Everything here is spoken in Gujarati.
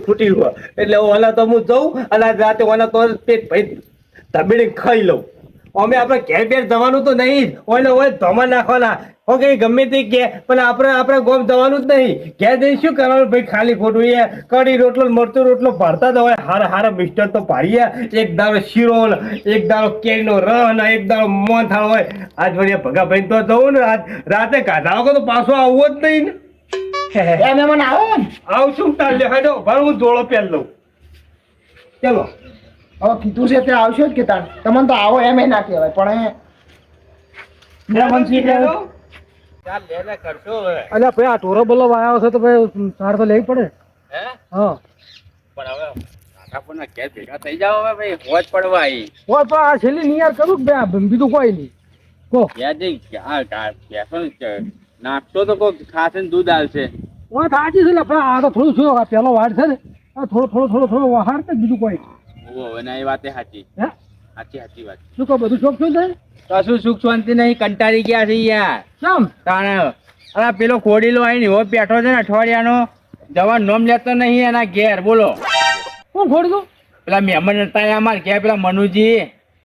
ફૂટી હોય એટલે ઓલા તો હું જઉં અને રાતે ઓલા તો પેટ ભાઈ તબેડી ખાઈ લઉં. અમે આપણે ઘેર બેર જવાનું તો નહીં જ ઓલે ઓય ધોમા નાખવાના. ઓકે ગમે તે કે પણ આપણે ગોમ જવાનું જ નહીં. ઘેર જઈને શું કરવાનું ભાઈ ખાલી ખોટું એ કઢી રોટલો મરચું રોટલો ભરતા તો હોય હારા મિસ્ટર તો પાડીએ. એક દાડો શીરો એક દાડો કેરીનો રસ ને એક દાડો મોહનથાળ હોય. આજ વળી ભગાભાઈ તો જવું ને આજ રાતે કાઢા વગર તો પાછો આવવો જ નહીં ને. મહેમાન આવો ને આવશું તાર લે હાડો ભાઈ હું જોડો પહેર લઉં. ચલો હવે કીધું છે તે આવશો જ કે તાર તમને તો આવો એમ ના કહેવાય પણ અલ્યા ભાઈ આ ટોરો બોલો આવ્યો છે તો ભાઈ તાર તો લેવી પડે. હા પણ હવે આપણને ઘેર ભેગા થઈ જાવ હવે ભાઈ હોજ પડવા આવી ઓય પણ આ છેલ્લી નિયાર કરું કે ભાઈ બીજું કોઈ નહીં કો નાખતો તો કોઈ ખાસ દૂધ આવશે. ઓય સાચી છે એટલે આ તો થોડું શું પેલો વાડ છે ને આ થોડો વહાર કે બીજું કોઈ હવે ના એ વાતે સાચી હે સાચી વાત. શું કહો બધું શોખ શું થાય કશું સુખ શાંતિ નહીં કંટાળી ગયા છે યાર. કેમ તાણે અરે પેલો ખોડીલો આવીને એવો બેઠો છે ને અઠવાડિયાનો જવા નોમ લેતો નહીં એના ઘેર બોલો. કોણ ખોડી દો પેલા મહેમાન હતા અમારે ઘેર પેલા મનુજી